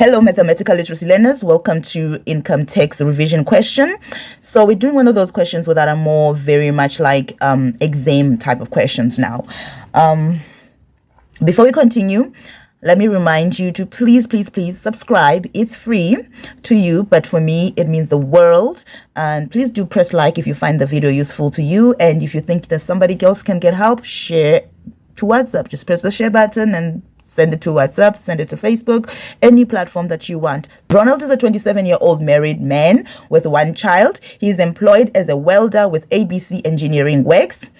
Hello, mathematical literacy learners. Welcome to income tax revision question. So we're doing one of those questions that are more very much like exam type of questions now. Before we continue, let me remind you to please subscribe. It's free to you, but for me, it means the world. And please do press like if you find the video useful to you. And if you think that somebody else can get help, share to WhatsApp. Just press the share button and send it to WhatsApp, send it to Facebook, any platform that you want. Ronald is a 27-year-old married man with one child. He is employed as a welder with ABC Engineering Works.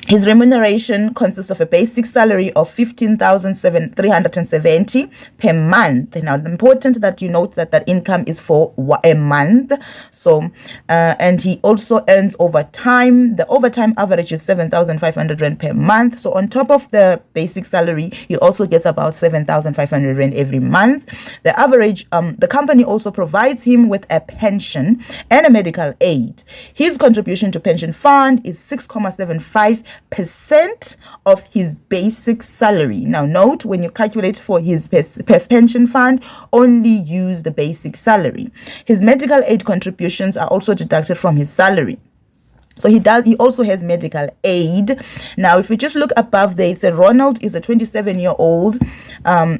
His remuneration consists of a basic salary of $15,370 per month. Now, important that you note that that income is for a month. So, and he also earns overtime. The overtime average is 7,500 Rand per month. So, on top of the basic salary, he also gets about 7,500 Rand every month. The average, the company also provides him with a pension and a medical aid. His contribution to pension fund is 6.75% of his basic salary. Now note, when you calculate for his pension fund, only use the basic salary. His medical aid contributions are also deducted from his salary. So he also has medical aid. Now, if we just look above there, it said Ronald is a 27-year-old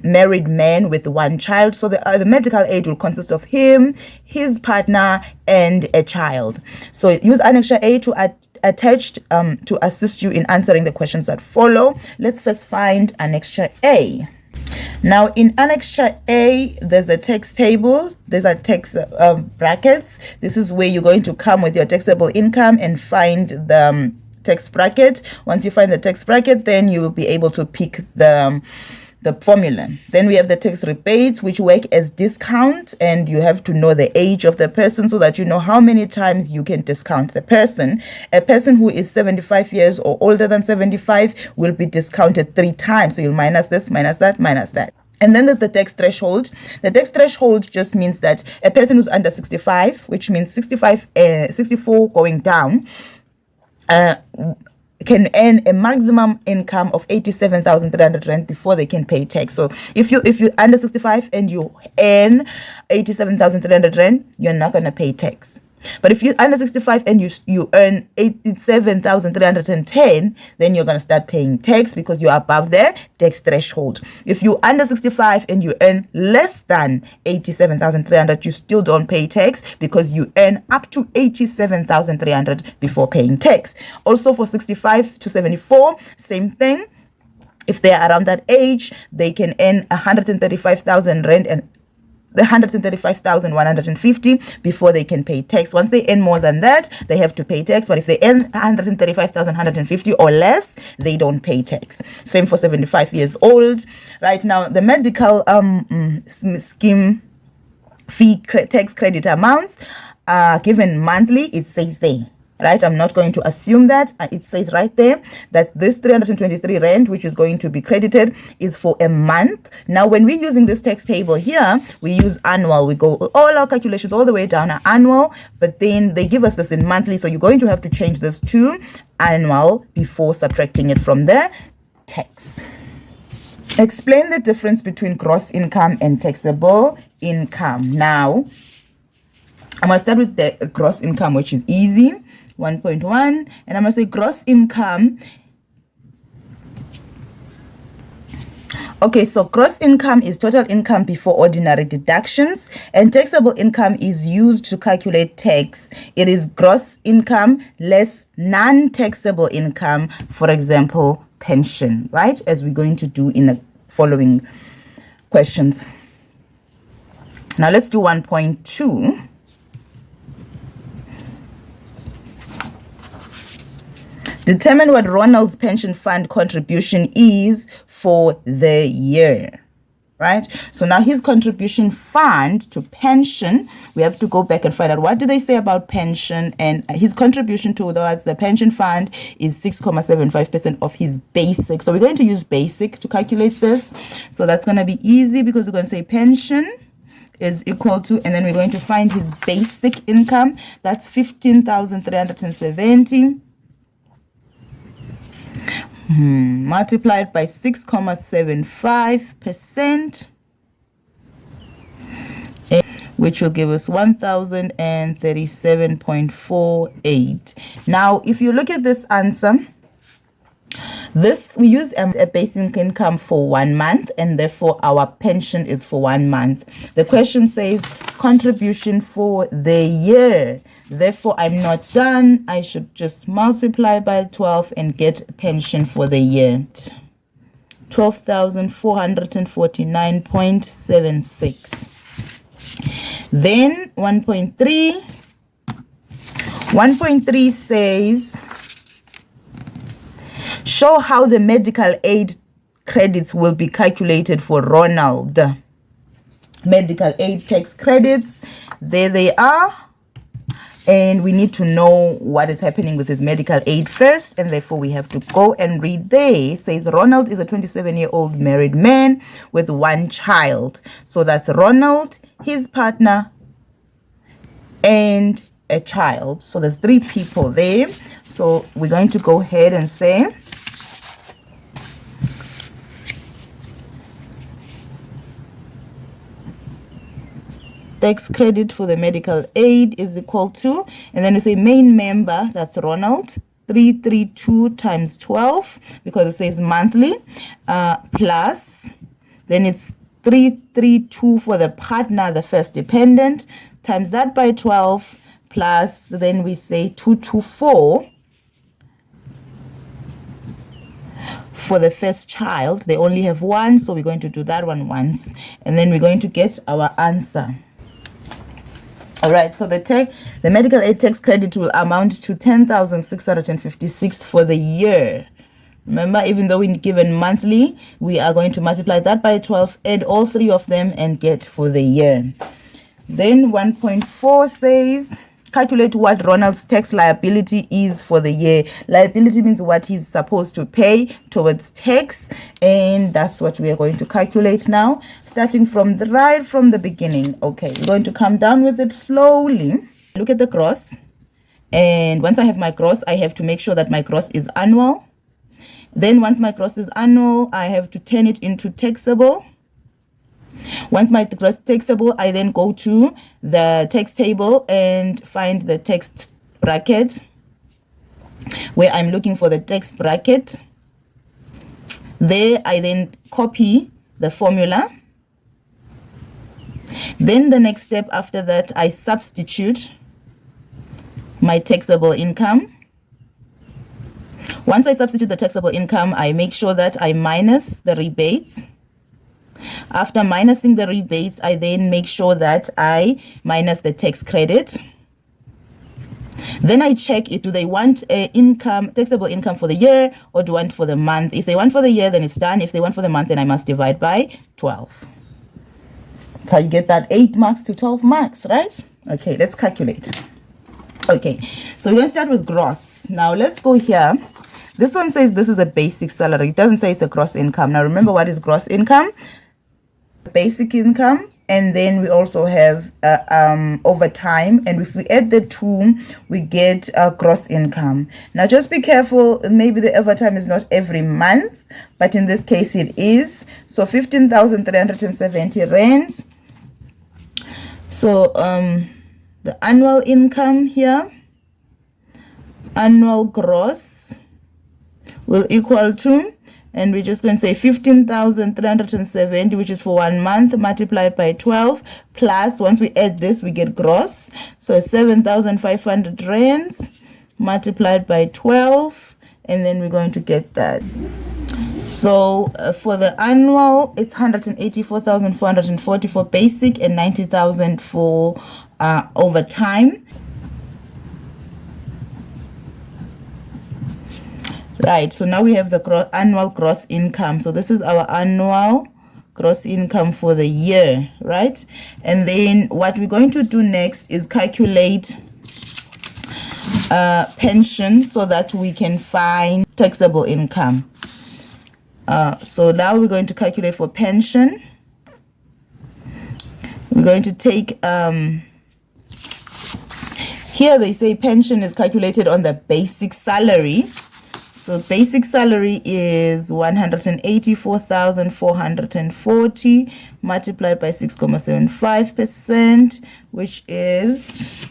married man with one child. So the medical aid will consist of him, his partner, and a child. So use Annexure A to attached to assist you in answering the questions that follow. Let's first find Annexure A. Now, in Annexure A, there's a tax table. There's a tax brackets. This is where you're going to come with your taxable income and find the tax bracket. Once you find the tax bracket, then you will be able to pick the formula. Then we have the tax rebates, which work as discount, and you have to know the age of the person so that you know how many times you can discount the person. A person who is 75 years or older than 75 will be discounted 3 times. So you'll minus this, minus that, minus that. And then there's the tax threshold. The tax threshold just means that a person who's under 65, which means 64 going down, can earn a maximum income of 87,300 Rand before they can pay tax. So if you're under 65 and you earn 87,300 Rand, you're not going to pay tax. But if you're under 65 and you earn 87,310, then you're going to start paying tax because you're above the tax threshold. If you're under 65 and you earn less than 87,300, you still don't pay tax because you earn up to 87,300 before paying tax. Also for 65 to 74, same thing. If they're around that age, they can earn 135,000 Rand and the 135,150 before they can pay tax. Once they earn more than that, they have to pay tax. But if they earn 135,150 or less, they don't pay tax. Same for 75 years old. Right now, the medical scheme fee tax credit amounts are given monthly. It says there. Right, I'm not going to assume that. It says right there that this 323 Rand, which is going to be credited, is for a month. Now, when we're using this tax table here, we use annual. We go all our calculations all the way down are annual, but then they give us this in monthly. So you're going to have to change this to annual before subtracting it from the tax. Explain the difference between gross income and taxable income. Now, I'm going to start with the gross income, which is easy. 1.1, and I'm going to say gross income. Okay, so gross income is total income before ordinary deductions, and taxable income is used to calculate tax. It is gross income less non-taxable income, for example, pension, right? As we're going to do in the following questions. Now let's do 1.2. Determine what Ronald's pension fund contribution is for the year, right? So now his contribution fund to pension, we have to go back and find out what did they say about pension, and his contribution towards the pension fund is 6.75% of his basic. So we're going to use basic to calculate this. So that's going to be easy because we're going to say pension is equal to, and then we're going to find his basic income. That's 15,370. multiplied by 6.75%. which will give us 1,037.48. Now, if you look at this answer, we use a basic income for 1 month, and therefore our pension is for 1 month. The question says contribution for the year. Therefore, I'm not done. I should just multiply by 12 and get pension for the year. 12,449.76. Then 1.3. 1.3 says, show how the medical aid credits will be calculated for Ronald. Medical aid tax credits, there they are. And we need to know what is happening with his medical aid first, and therefore we have to go and read there. It says Ronald is a 27-year-old married man with 1 child. So that's Ronald, his partner, and a child. So there's 3 people there. So we're going to go ahead and say tax credit for the medical aid is equal to, and then we say main member, that's Ronald, 332 times 12, because it says monthly, plus, then it's 332 for the partner, the first dependent, times that by 12, plus, then we say 224 for the first child. They only have 1, so we're going to do that one once, and then we're going to get our answer. All right, so the medical aid tax credit will amount to 10,656 for the year. Remember, even though we're given monthly, we are going to multiply that by 12, add all 3 of them, and get for the year. Then 1.4 says, calculate what Ronald's tax liability is for the year. Liability means what he's supposed to pay towards tax, and that's what we are going to calculate now, starting from right from the beginning. Okay, we're going to come down with it slowly. Look at the gross, and once I have my gross, I have to make sure that my gross is annual. Then once my gross is annual, I have to turn it into taxable. Once my gross taxable, I then go to the tax table and find the tax bracket where I'm looking for the tax bracket. There I then copy the formula. Then the next step after that, I substitute my taxable income. Once I substitute the taxable income, I make sure that I minus the rebates. After minusing the rebates, I then make sure that I minus the tax credit. Then I check it. Do they want taxable income for the year, or do they want for the month? If they want for the year, then it's done. If they want for the month, then I must divide by 12. So you get that 8 marks to 12 marks, right? Okay, let's calculate. Okay, so we're going to start with gross. Now let's go here. This one says this is a basic salary. It doesn't say it's a gross income. Now remember, what is gross income? Basic income, and then we also have overtime, and if we add the 2, we get gross income. Now just be careful, maybe the overtime is not every month, but in this case it is. So 15,370 rands. So the annual income here, annual gross, will equal to, and we're just going to say 15,370, which is for 1 month, multiplied by 12, plus, once we add this, we get gross. So 7,500 rands multiplied by 12, and then we're going to get that. So for the annual, it's 184,440 for basic and 90,000 for overtime. Right, so now we have the annual gross income. So this is our annual gross income for the year, right? And then what we're going to do next is calculate pension so that we can find taxable income. So now we're going to calculate for pension. We're going to take, here they say pension is calculated on the basic salary. So basic salary is 184,440 multiplied by 6.75%, which is,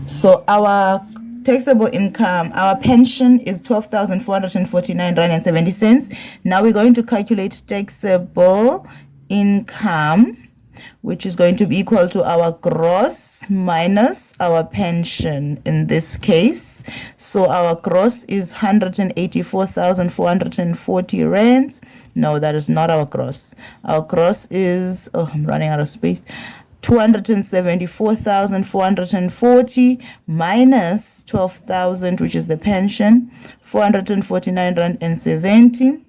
so our taxable income, our pension is 12,449 rand and 70 cents. Now we're going to calculate taxable income, which is going to be equal to our gross minus our pension in this case. So our gross is 184,440 rands. No, that is not our gross. Our gross is, oh, I'm running out of space. 274,440 minus 12,000, which is the pension, 449 rand and 70.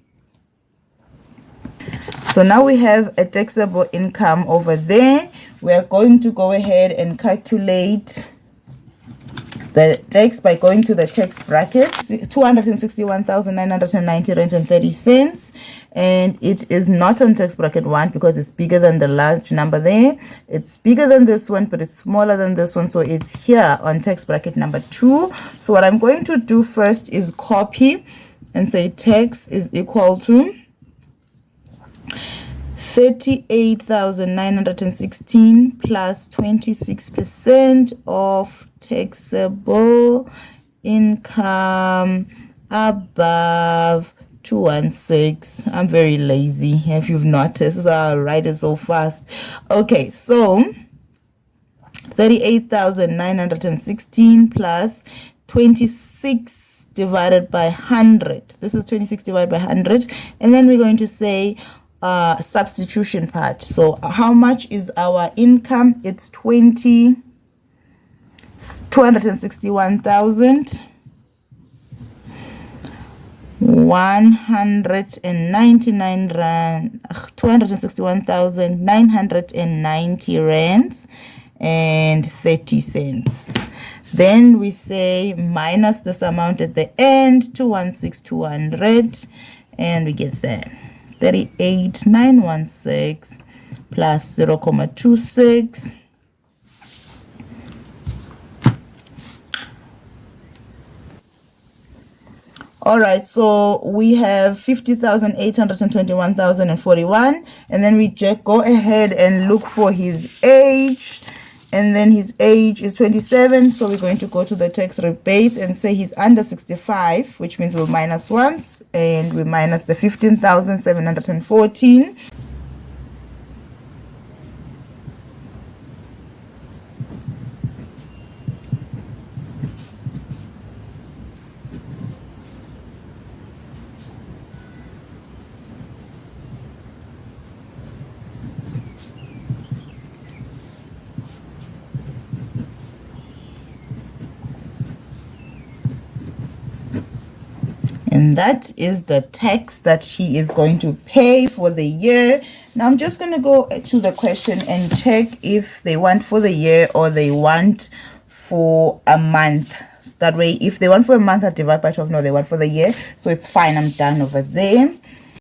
So now we have a taxable income over there. We are going to go ahead and calculate the tax by going to the tax bracket, 261,990 rand and 30 cents, and it is not on tax bracket 1 because it's bigger than the large number there. It's bigger than this one, but it's smaller than this one, so it's here on tax bracket number 2. So what I'm going to do first is copy and say tax is equal to 38,916 plus 26% of taxable income above 216. I'm very lazy, if you've noticed, so I'll write it so fast. Okay, so 38,916 plus 26 divided by 100. This is 26 divided by 100, and then we're going to say substitution part. So how much is our income? It's 261,199 rand, 261,990 rands and 30 cents. Then we say minus this amount at the end, 216,200, and we get that 38,916 plus 0.26. All right, so we have 50,821,041, and then we just go ahead and look for his age, and then his age is 27, so we're going to go to the tax rebate and say he's under 65, which means we'll minus once, and we minus the 15,714. And that is the tax that he is going to pay for the year. Now I'm just going to go to the question and check if they want for the year or they want for a month. That way, if they want for a month, I divide by 12. No, they want for the year. So it's fine. I'm done over there.